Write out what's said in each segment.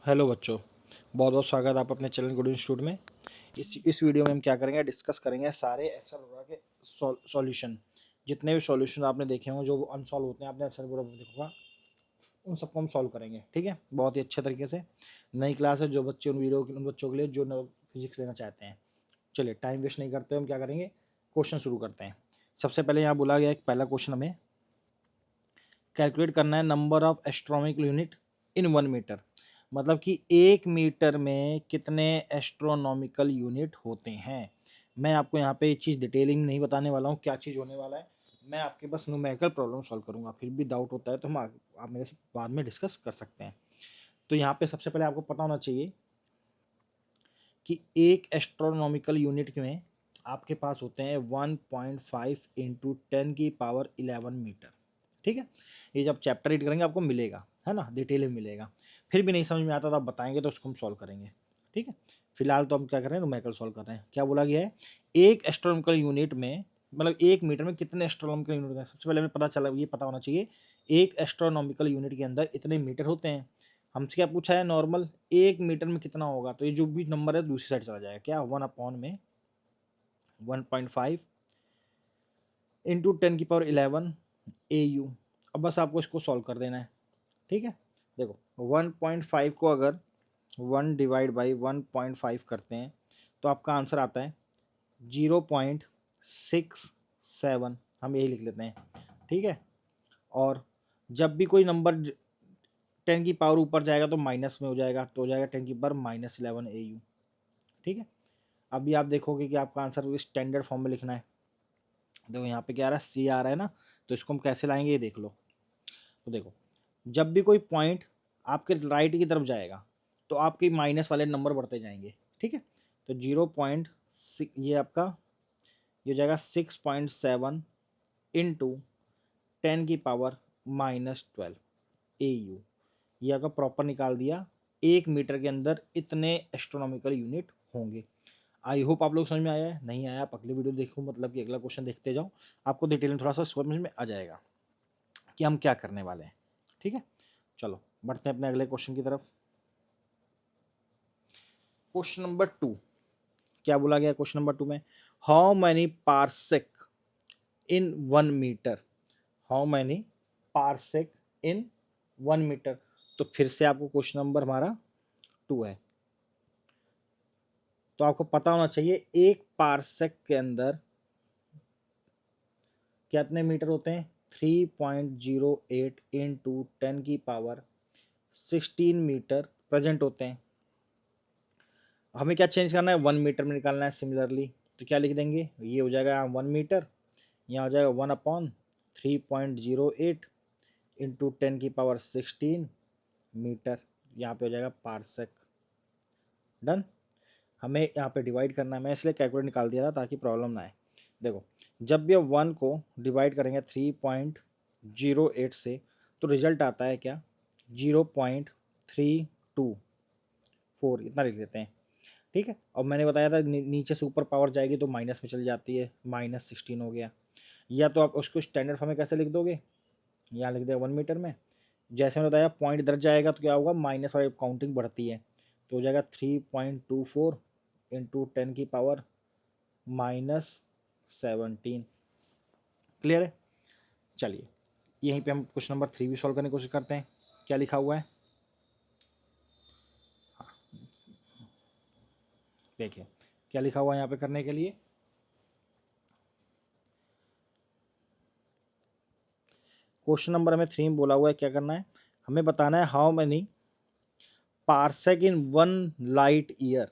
Hello बच्चों, बहुत बहुत स्वागत है आप अपने चैनल गुड इंस्टीट्यूट में। इस वीडियो में हम क्या करेंगे, डिस्कस करेंगे सारे एक्सेल वगैरह के सॉल्यूशन। जितने भी सॉल्यूशन आपने देखे हों जो अनसॉल्व होते हैं, आपने एक्सेल वगैरह में देखा होगा, उन सबको हम सॉल्व करेंगे। ठीक है, बहुत ही अच्छे तरीके से। नई क्लास है, जो बच्चे उन बच्चों के लिए जो फिजिक्स लेना चाहते हैं। चलिए टाइम वेस्ट नहीं करते, हम क्या करेंगे, क्वेश्चन शुरू करते हैं। सबसे पहले यहाँ बोला गया एक पहला क्वेश्चन हमें कैलकुलेट करना है number of astronomical unit in 1 metre. मतलब कि 1 मीटर में कितने एस्ट्रोनॉमिकल यूनिट होते हैं। मैं आपको यहाँ पे ये चीज़ डिटेलिंग नहीं बताने वाला हूँ क्या चीज़ होने वाला है। मैं आपके बस न्यूमेरिकल प्रॉब्लम सॉल्व करूँगा, फिर भी डाउट होता है तो हम आप मेरे से बाद में डिस्कस कर सकते हैं। तो यहाँ पे सबसे पहले आपको पता होना चाहिए कि एक एस्ट्रोनॉमिकल यूनिट में आपके पास होते हैं 1.5 इंटू 10⁻11 मीटर। ठीक है, ये जब चैप्टर रीड करेंगे आपको मिलेगा, है ना, डिटेल में मिलेगा। फिर भी नहीं समझ में आता तो आप बताएंगे तो उसको हम सॉल्व करेंगे। ठीक है, फिलहाल तो हम क्या कर रहे हैं, न्यूमेरिकल सॉल्व कर रहे हैं। क्या बोला गया है, एक एस्ट्रोनॉमिकल यूनिट में मतलब 1 मीटर में कितने एस्ट्रोनॉमिकल यूनिट होते हैं। सबसे पहले हमें पता चला, ये पता होना चाहिए एक एस्ट्रोनॉमिकल यूनिट के अंदर इतने मीटर होते हैं। हमसे क्या पूछा है, नॉर्मल 1 मीटर में कितना होगा, तो ये जो भी नंबर है दूसरी साइड चला जाएगा। क्या 1/1.5 इंटू 10⁻11 AU। अब बस आपको इसको सॉल्व कर देना है। ठीक है, देखो 1.5 को अगर 1/1.5 करते हैं तो आपका आंसर आता है 0.67। हम यही लिख लेते हैं। ठीक है, और जब भी कोई नंबर 10 की पावर ऊपर जाएगा तो माइनस में हो जाएगा, तो हो जाएगा 10⁻11 AU। ठीक है, अभी आप देखोगे कि आपका आंसर स्टैंडर्ड फॉर्म में लिखना है। देखो यहाँ पे क्या आ रहा है, C आ रहा है ना, तो इसको हम कैसे लाएंगे ये देख लो। तो देखो, जब भी कोई पॉइंट आपके राइट की तरफ जाएगा तो आपके माइनस वाले नंबर बढ़ते जाएंगे। ठीक है, तो 0.6 ये आपका ये हो जाएगा 6.7 इंटू 10⁻12 AU। ये आपका प्रॉपर निकाल दिया। 1 मीटर के अंदर इतने एस्ट्रोनॉमिकल यूनिट होंगे। आई होप आप लोग समझ में आया है। नहीं आया आप अगली वीडियो देखो, मतलब कि अगला क्वेश्चन देखते जाओ, आपको डिटेल में थोड़ा सा समझ में आ जाएगा कि हम क्या करने वाले हैं। ठीक है, चलो बढ़ते हैं अपने अगले क्वेश्चन की तरफ। क्वेश्चन नंबर 2 क्या बोला गया क्वेश्चन नंबर 2 में, how many parsec in 1 metre. How many parsec in 1 metre. तो फिर से आपको क्वेश्चन नंबर हमारा 2 है, तो आपको पता होना चाहिए एक पार्सेक के अंदर कितने मीटर होते हैं। 3.08 इंटू 10⁻16 मीटर प्रेजेंट होते हैं। हमें क्या चेंज करना है, 1 मीटर में निकालना है। सिमिलरली तो क्या लिख देंगे, ये हो जाएगा 1 मीटर, यहाँ हो जाएगा 1/3.08 इंटू 10⁻16 मीटर, यहाँ पे हो जाएगा पार्सेक। डन। हमें यहाँ पे डिवाइड करना है, मैं इसलिए कैलकुलेट निकाल दिया था ताकि प्रॉब्लम ना आए। देखो, जब भी हम 1 को डिवाइड करेंगे 3.08 से तो रिजल्ट आता है क्या, 0.324, इतना लिख देते हैं। ठीक है, और मैंने बताया था नीचे से ऊपर पावर जाएगी तो माइनस में चली जाती है, -16 हो गया। या तो आप उसको स्टैंडर्ड फॉर्म में कैसे लिख दोगे, यहाँ लिख देगा 1 मीटर में, जैसे मैंने बताया पॉइंट इधर जाएगा तो क्या होगा, माइनस वाली काउंटिंग बढ़ती है, तो हो जाएगा 3.24 इंटू 10⁻17। क्लियर है। चलिए यहीं पे हम क्वेश्चन नंबर 3 भी सॉल्व करने की कोशिश करते हैं। क्या लिखा हुआ है, देखिए क्या लिखा हुआ है यहाँ पे करने के लिए। क्वेश्चन नंबर हमें 3 में बोला हुआ है क्या करना है, हमें बताना है how many parsec in 1 light year.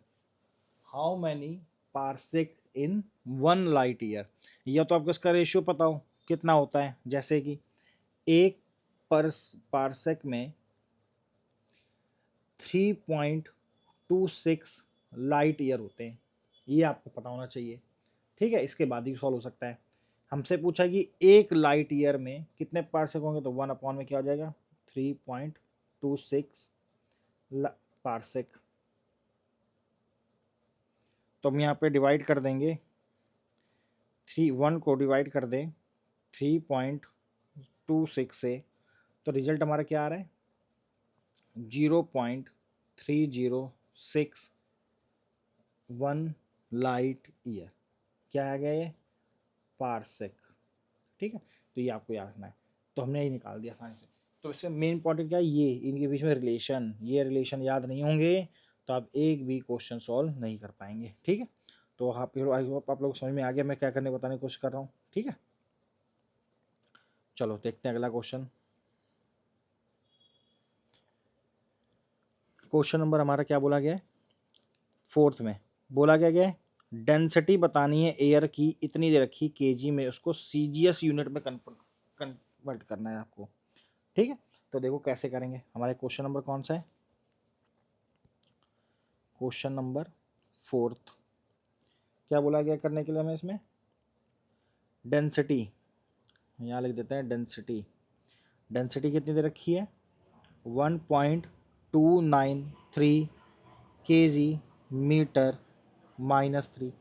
How many parsec in 1 light year. या तो आपको इसका रेशियो पता हो कितना होता है, जैसे कि एक पर पार्सेक में 3.26 लाइट ईयर होते हैं, ये आपको पता होना चाहिए। ठीक है, इसके बाद ही सॉल्व हो सकता है। हमसे पूछा कि 1 लाइट ईयर में कितने पार्सेक होंगे, तो 1 में क्या हो जाएगा, 3.26 पार्सेक। तो हम यहाँ पे डिवाइड कर देंगे, 1 को डिवाइड कर दें 3.26 से, तो रिजल्ट हमारा क्या आ रहा है, 0.324 3061 लाइट ईयर, क्या आ गया ये, पारसेक। ठीक है, तो ये आपको याद रखना है। तो हमने ये निकाल दिया आसानी से। तो इससे मेन इंपॉर्टेंट क्या है, ये इनके बीच में रिलेशन, ये रिलेशन याद नहीं होंगे तो आप एक भी क्वेश्चन सॉल्व नहीं कर पाएंगे। ठीक है, तो आप आई होप आप लोग समझ में आ गया मैं क्या करने बताने की कोशिश कर रहा हूँ। ठीक है, चलो देखते हैं अगला क्वेश्चन। क्वेश्चन नंबर हमारा क्या बोला गया है, फोर्थ में बोला गया है डेंसिटी बतानी है एयर की, इतनी दे रखी केजी में, उसको सीजीएस यूनिट में कन्वर्ट करना है आपको। ठीक है, तो देखो कैसे करेंगे। हमारे क्वेश्चन नंबर कौन सा है, क्वेश्चन नंबर फोर्थ। क्या बोला गया करने के लिए हमें इसमें, डेंसिटी, यहाँ लिख देते हैं डेंसिटी। डेंसिटी कितनी दे रखी है, 1.293 केजी मीटर -3।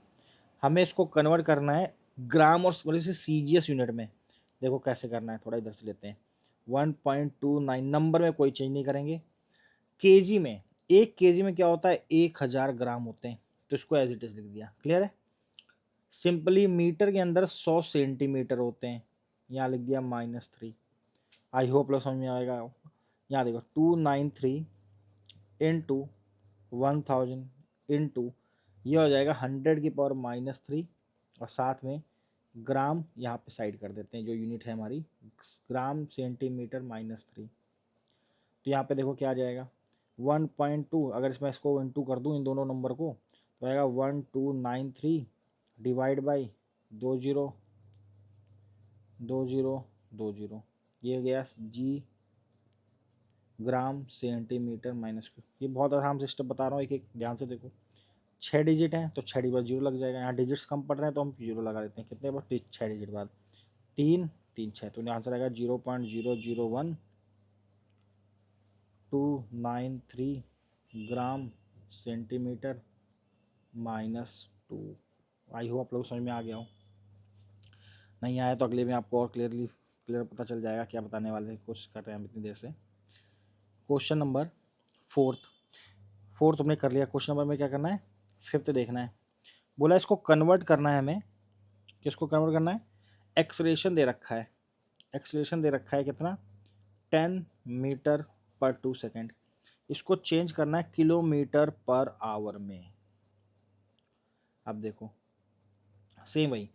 हमें इसको कन्वर्ट करना है ग्राम और बोले से सीजीएस यूनिट में। देखो कैसे करना है, थोड़ा इधर से लेते हैं। 1.29 नंबर में कोई चेंज नहीं करेंगे, केजी में, एक केजी में क्या होता है, 1000 ग्राम होते हैं, तो इसको एज इट इज लिख दिया। क्लियर है। सिंपली मीटर के अंदर 100 सेंटीमीटर होते हैं, यहाँ लिख दिया -3। आई होप लोग समझ में आएगा। यहाँ देखो 293 इंटू 1000 इंटू, ये हो जाएगा 100 की पावर -3, और साथ में ग्राम यहाँ पे साइड कर देते हैं, जो यूनिट है हमारी ग्राम सेंटीमीटर -3। तो यहाँ पे देखो क्या आ जाएगा 1.2, अगर इसमें इसको इंटू कर दूँ इन दोनों नंबर को तो आएगा 1293 डिवाइड बाई 202020, ये गया जी ग्राम सेंटीमीटर -3। ये बहुत आसान से स्टेप बता रहा हूँ, एक एक ध्यान से देखो। 6 डिजिट हैं तो 6 डिजिट बाद जीरो लग जाएगा, यहाँ डिजिट्स कम पड़ रहे हैं तो हम जीरो लगा देते हैं। कितने बार, 6 डिजिट बाद 3 3 6, तो आंसर आएगा 0.001293 ग्राम सेंटीमीटर -2। आई होप आप लोग समझ में आ गया हो, नहीं आया तो अगले में आपको और क्लियर पता चल जाएगा क्या बताने वाले कोशिश कर रहे हैं हम इतनी देर से। क्वेश्चन नंबर फोर्थ हमने कर लिया। क्वेश्चन नंबर में क्या करना है, फिफ्थ देखना है। बोला इसको कन्वर्ट करना है हमें, किसको कन्वर्ट करना है, एक्सलेशन दे रखा है, एक्सलेशन दे रखा है कितना, 10 मीटर पर 2 सेकेंड। इसको चेंज करना है किलोमीटर पर आवर में। अब देखो सेम वही,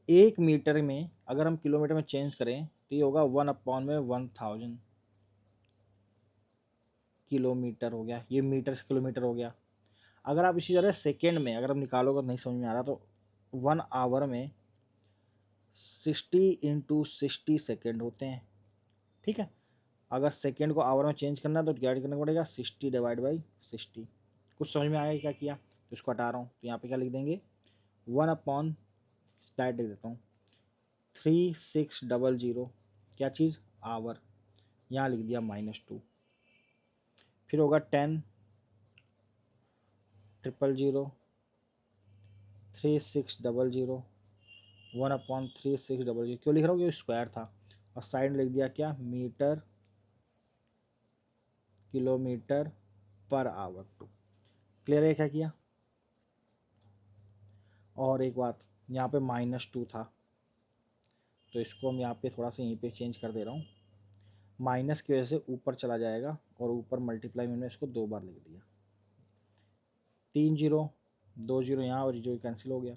1 मीटर में अगर हम किलोमीटर में चेंज करें तो ये होगा 1/1000 किलोमीटर हो गया, ये मीटर से किलोमीटर हो गया। अगर आप इसी तरह सेकेंड में अगर हम निकालोगे, नहीं समझ में आ रहा तो 1 आवर में 60 इंटू 60 सेकेंड होते हैं। ठीक है, अगर सेकेंड को आवर में चेंज करना है तो डिवाइड करना पड़ेगा 60 डिवाइड बाई 60। कुछ समझ में आया क्या किया, तो इसको हटा रहा हूँ, तो यहाँ पे क्या लिख देंगे 1/, डायरेक्ट लिख देता हूँ 3600, क्या चीज़, आवर, यहाँ लिख दिया -2। फिर होगा 10 000 3600 1/3600। क्यों लिख रहा हूँ, क्योंकि स्क्वायर था, और साइड में लिख दिया क्या, metre kilometre per hour 2। Clear है क्या किया। और एक बात, यहाँ पे -2 था तो इसको हम यहाँ पे थोड़ा सा यहीं पे चेंज कर दे रहा हूँ, माइनस की वजह से ऊपर चला जाएगा, और ऊपर मल्टीप्लाई मैंने इसको 2 बार लिख दिया। 3 0 2 0 यहाँ, और जो कैंसिल हो गया।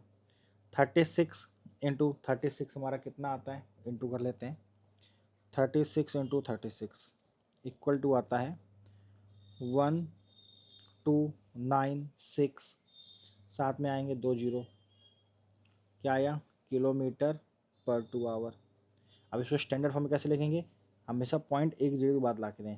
36 इंटू 36 हमारा कितना आता है, इंटू कर लेते हैं। 36 इंटू 36 इक्वल टू आता है 1296, साथ में आएंगे 2 0, क्या आया, किलोमीटर पर 2 आवर। अब इसको स्टैंडर्ड फॉर्म में कैसे लिखेंगे, हमेशा पॉइंट एक जगह बात ला के दें।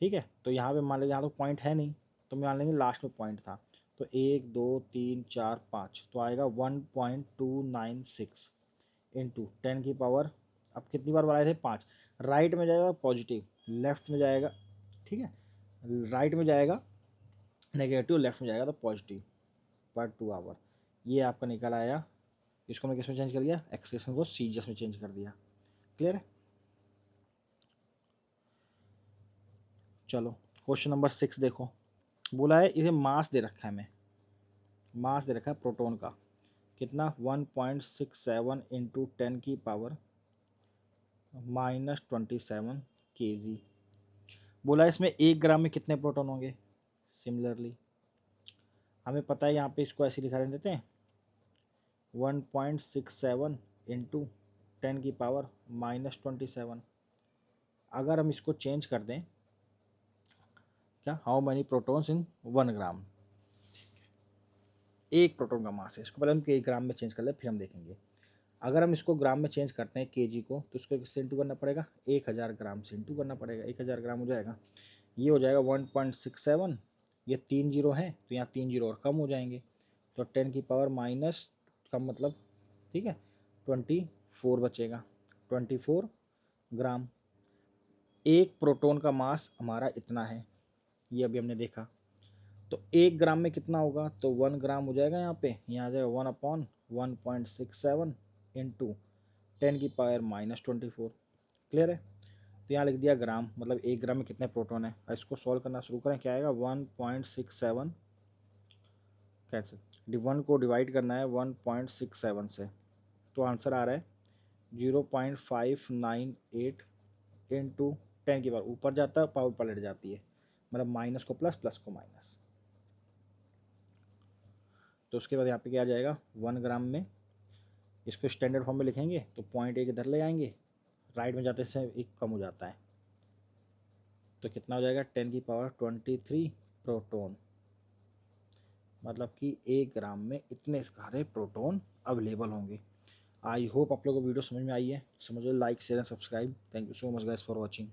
ठीक है, तो यहाँ पे मान लीजिए यहाँ तो पॉइंट है नहीं, तो मान लेंगे लास्ट में पॉइंट था, तो 1 2 3 4 5, तो आएगा 1.296 इंटू 10 की पावर, अब कितनी बार बढ़ाए थे, 5। राइट में जाएगा पॉजिटिव, लेफ्ट में जाएगा, ठीक है, राइट में जाएगा नेगेटिव, लेफ्ट में जाएगा तो पॉजिटिव, पर 2 आवर। ये आपका निकल आया। इसको मैं किस में चेंज कर दिया, एक्सप्रेशन को सीजीएस में चेंज कर दिया। क्लियर है। चलो क्वेश्चन नंबर 6 देखो, बोला है इसे मास दे रखा है, हमें मास दे रखा है प्रोटॉन का कितना 1.67 इंटू 10 की पावर -27 kg। बोला है इसमें 1 ग्राम में कितने प्रोटॉन होंगे। सिमिलरली हमें पता है यहाँ पे इसको ऐसे लिखा रहने देते हैं 1.67 इंटू 10 की पावर -27। अगर हम इसको चेंज कर दें क्या, हाउ मैनी प्रोटॉन्स इन 1 ग्राम, एक प्रोटॉन का मास है, इसको पहले हम के ग्राम में चेंज कर ले फिर हम देखेंगे। अगर हम इसको ग्राम में चेंज करते हैं केजी को, तो इसको किससे इंटू करना पड़ेगा, 1000 ग्राम से इंटू करना पड़ेगा। 1000 ग्राम हो जाएगा, ये हो जाएगा 1.67, ये 3 जीरो हैं तो यहाँ 3 जीरो और कम हो जाएंगे, तो 10 की पावर माइनस कम मतलब ठीक है 24 बचेगा, 24 ग्राम। एक प्रोटॉन का मास हमारा इतना है, ये अभी हमने देखा। तो 1 ग्राम में कितना होगा, तो 1 ग्राम हो जाएगा यहाँ पे, यहाँ आ जाएगा 1/1.67 इंटू 10 की पावर -24। क्लियर है, तो यहाँ लिख दिया ग्राम, मतलब 1 ग्राम में कितने प्रोटॉन है। अब इसको सॉल्व करना शुरू करें, क्या आएगा 1.67, कैसे 1 को डिवाइड करना है 1.67 से, तो आंसर आ रहा है 0.598 इंटू 10 की पावर, ऊपर जाता है पावर पलट जाती है, मतलब माइनस को प्लस, प्लस को माइनस। तो उसके बाद यहाँ पे क्या आ जाएगा 1 ग्राम में, इसको स्टैंडर्ड फॉर्म में लिखेंगे तो 0.1 इधर ले आएंगे, राइट में जाते से एक कम हो जाता है, तो कितना हो जाएगा 10 की पावर 23 प्रोटॉन, मतलब कि 1 ग्राम में इतने सारे प्रोटॉन अवेलेबल होंगे। आई होप आप लोगों को वीडियो समझ में आई है, समझ लो, like share and subscribe. Thank you so much guys for watching.